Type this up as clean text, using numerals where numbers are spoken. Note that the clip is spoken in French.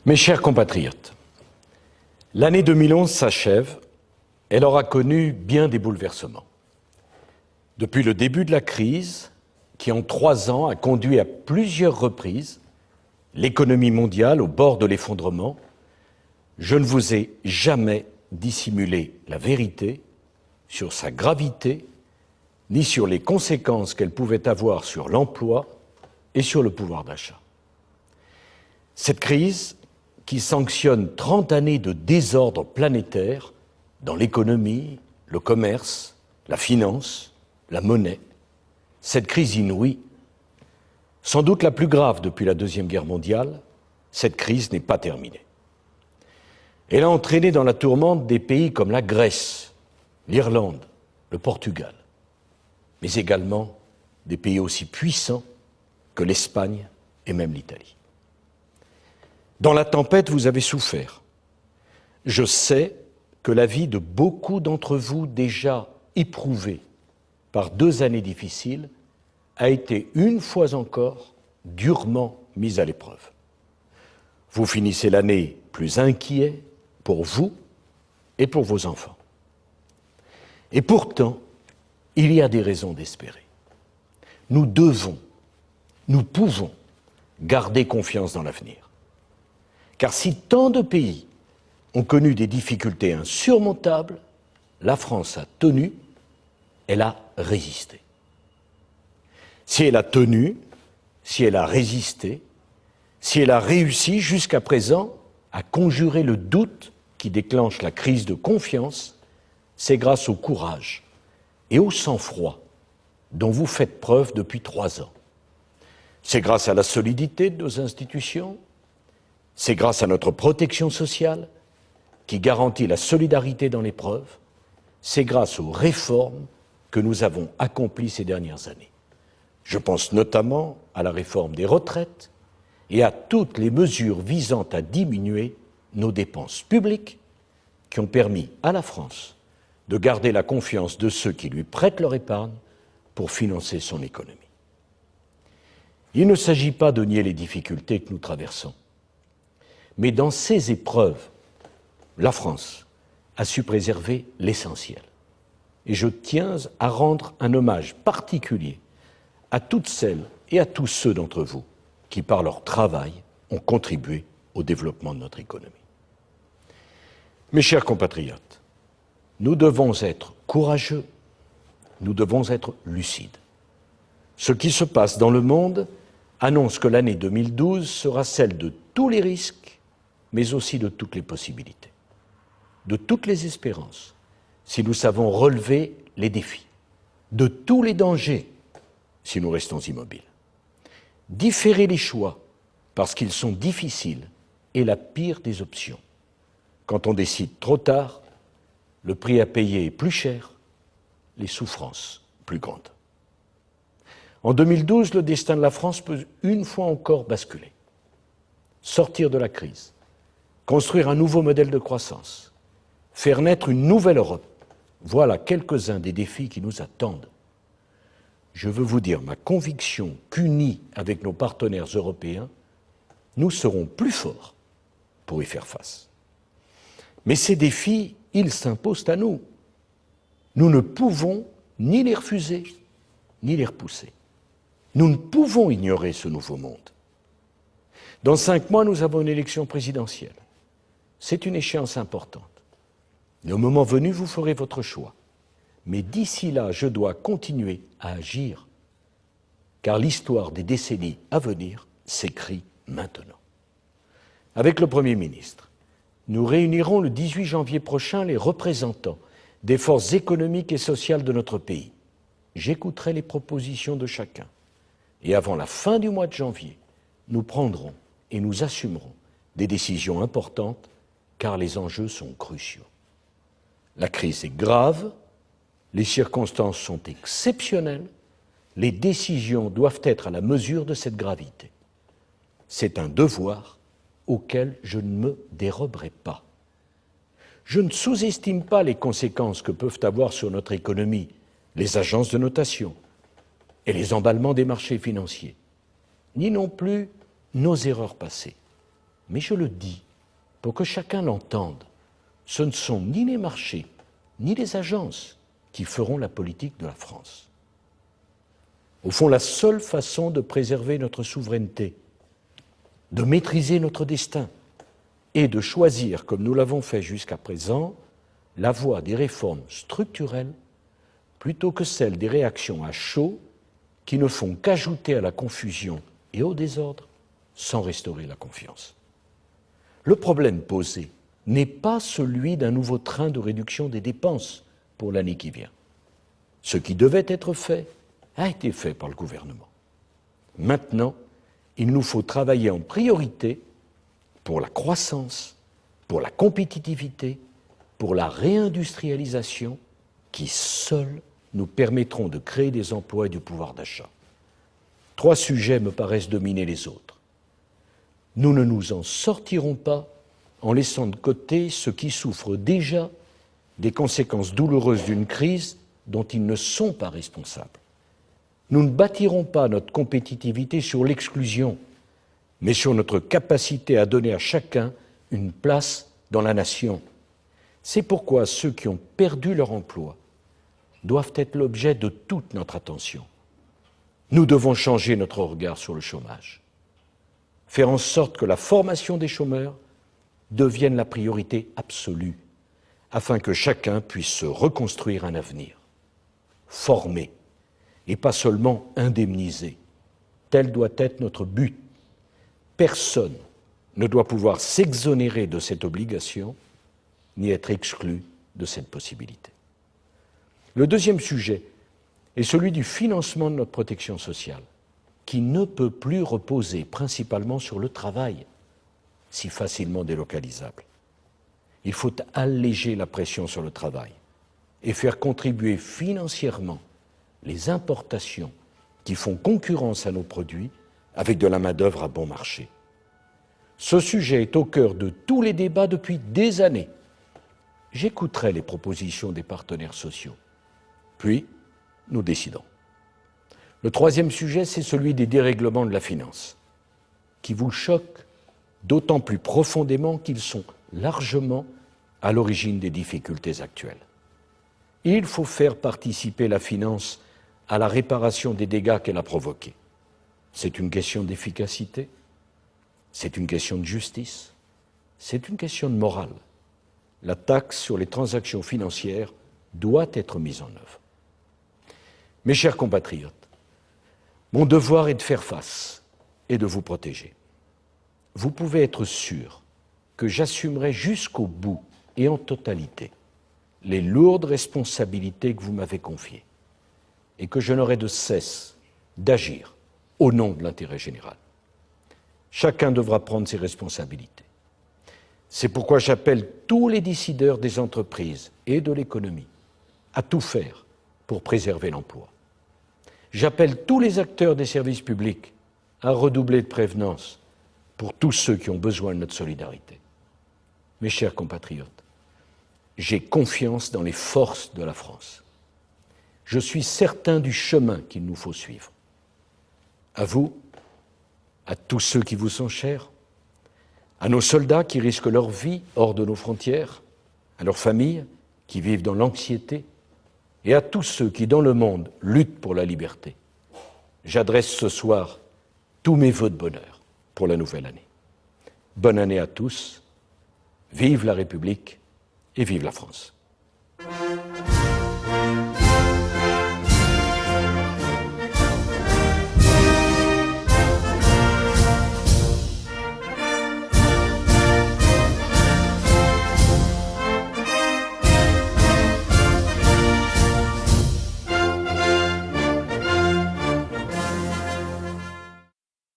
Mes chers compatriotes, l'année 2011 s'achève. Elle aura connu bien des bouleversements. Depuis le début de la crise, qui en 3 ans a conduit à plusieurs reprises l'économie mondiale au bord de l'effondrement, je ne vous ai jamais dissimulé la vérité sur sa gravité, ni sur les conséquences qu'elle pouvait avoir sur l'emploi et sur le pouvoir d'achat. Cette crise, qui sanctionne 30 années de désordre planétaire dans l'économie, le commerce, la finance, la monnaie, cette crise inouïe, sans doute la plus grave depuis la Deuxième Guerre mondiale, cette crise n'est pas terminée. Elle a entraîné dans la tourmente des pays comme la Grèce, l'Irlande, le Portugal, mais également des pays aussi puissants que l'Espagne et même l'Italie. Dans la tempête, vous avez souffert. Je sais que la vie de beaucoup d'entre vous, déjà éprouvée par 2 années difficiles, a été une fois encore durement mise à l'épreuve. Vous finissez l'année plus inquiet pour vous et pour vos enfants. Et pourtant, il y a des raisons d'espérer. Nous devons, nous pouvons garder confiance dans l'avenir. Car si tant de pays ont connu des difficultés insurmontables, la France a tenu, elle a résisté. Si elle a tenu, si elle a résisté, si elle a réussi jusqu'à présent à conjurer le doute qui déclenche la crise de confiance, c'est grâce au courage et au sang-froid dont vous faites preuve depuis 3 ans. C'est grâce à la solidité de nos institutions, c'est grâce à notre protection sociale qui garantit la solidarité dans l'épreuve, c'est grâce aux réformes que nous avons accomplies ces dernières années. Je pense notamment à la réforme des retraites et à toutes les mesures visant à diminuer nos dépenses publiques qui ont permis à la France de garder la confiance de ceux qui lui prêtent leur épargne pour financer son économie. Il ne s'agit pas de nier les difficultés que nous traversons. Mais dans ces épreuves, la France a su préserver l'essentiel. Et je tiens à rendre un hommage particulier à toutes celles et à tous ceux d'entre vous qui, par leur travail, ont contribué au développement de notre économie. Mes chers compatriotes, nous devons être courageux, nous devons être lucides. Ce qui se passe dans le monde annonce que l'année 2012 sera celle de tous les risques, mais aussi de toutes les possibilités, de toutes les espérances, si nous savons relever les défis, de tous les dangers, si nous restons immobiles. Différer les choix, parce qu'ils sont difficiles, est la pire des options. Quand on décide trop tard, le prix à payer est plus cher, les souffrances plus grandes. En 2012, le destin de la France peut une fois encore basculer. Sortir de la crise, construire un nouveau modèle de croissance, faire naître une nouvelle Europe, voilà quelques-uns des défis qui nous attendent. Je veux vous dire ma conviction qu'unis avec nos partenaires européens, nous serons plus forts pour y faire face. Mais ces défis, ils s'imposent à nous. Nous ne pouvons ni les refuser, ni les repousser. Nous ne pouvons ignorer ce nouveau monde. Dans 5 mois, nous avons une élection présidentielle. C'est une échéance importante. Et au moment venu, vous ferez votre choix. Mais d'ici là, je dois continuer à agir, car l'histoire des décennies à venir s'écrit maintenant. Avec le Premier ministre, nous réunirons le 18 janvier prochain les représentants des forces économiques et sociales de notre pays. J'écouterai les propositions de chacun. Et avant la fin du mois de janvier, nous prendrons et nous assumerons des décisions importantes, car les enjeux sont cruciaux. La crise est grave, les circonstances sont exceptionnelles, les décisions doivent être à la mesure de cette gravité. C'est un devoir auquel je ne me déroberai pas. Je ne sous-estime pas les conséquences que peuvent avoir sur notre économie les agences de notation et les emballements des marchés financiers, ni non plus nos erreurs passées. Mais je le dis pour que chacun l'entende, ce ne sont ni les marchés, ni les agences qui feront la politique de la France. Au fond, la seule façon de préserver notre souveraineté, de maîtriser notre destin et de choisir, comme nous l'avons fait jusqu'à présent, la voie des réformes structurelles plutôt que celle des réactions à chaud qui ne font qu'ajouter à la confusion et au désordre sans restaurer la confiance. Le problème posé n'est pas celui d'un nouveau train de réduction des dépenses pour l'année qui vient. Ce qui devait être fait a été fait par le gouvernement. Maintenant, il nous faut travailler en priorité pour la croissance, pour la compétitivité, pour la réindustrialisation qui seuls nous permettront de créer des emplois et du pouvoir d'achat. 3 sujets me paraissent dominer les autres. Nous ne nous en sortirons pas en laissant de côté ceux qui souffrent déjà des conséquences douloureuses d'une crise dont ils ne sont pas responsables. Nous ne bâtirons pas notre compétitivité sur l'exclusion, mais sur notre capacité à donner à chacun une place dans la nation. C'est pourquoi ceux qui ont perdu leur emploi doivent être l'objet de toute notre attention. Nous devons changer notre regard sur le chômage, faire en sorte que la formation des chômeurs devienne la priorité absolue, afin que chacun puisse se reconstruire un avenir. Former, et pas seulement indemniser. Tel doit être notre but. Personne ne doit pouvoir s'exonérer de cette obligation, ni être exclu de cette possibilité. Le deuxième sujet est celui du financement de notre protection sociale, qui ne peut plus reposer principalement sur le travail, si facilement délocalisable. Il faut alléger la pression sur le travail et faire contribuer financièrement les importations qui font concurrence à nos produits avec de la main-d'œuvre à bon marché. Ce sujet est au cœur de tous les débats depuis des années. J'écouterai les propositions des partenaires sociaux, puis nous décidons. Le troisième sujet, c'est celui des dérèglements de la finance, qui vous choquent d'autant plus profondément qu'ils sont largement à l'origine des difficultés actuelles. Il faut faire participer la finance à la réparation des dégâts qu'elle a provoqués. C'est une question d'efficacité, c'est une question de justice, c'est une question de morale. La taxe sur les transactions financières doit être mise en œuvre. Mes chers compatriotes, mon devoir est de faire face et de vous protéger. Vous pouvez être sûrs que j'assumerai jusqu'au bout et en totalité les lourdes responsabilités que vous m'avez confiées et que je n'aurai de cesse d'agir au nom de l'intérêt général. Chacun devra prendre ses responsabilités. C'est pourquoi j'appelle tous les décideurs des entreprises et de l'économie à tout faire pour préserver l'emploi. J'appelle tous les acteurs des services publics à redoubler de prévenance pour tous ceux qui ont besoin de notre solidarité. Mes chers compatriotes, j'ai confiance dans les forces de la France. Je suis certain du chemin qu'il nous faut suivre. À vous, à tous ceux qui vous sont chers, à nos soldats qui risquent leur vie hors de nos frontières, à leurs familles qui vivent dans l'anxiété, et à tous ceux qui, dans le monde, luttent pour la liberté. J'adresse ce soir tous mes vœux de bonheur pour la nouvelle année. Bonne année à tous, vive la République et vive la France.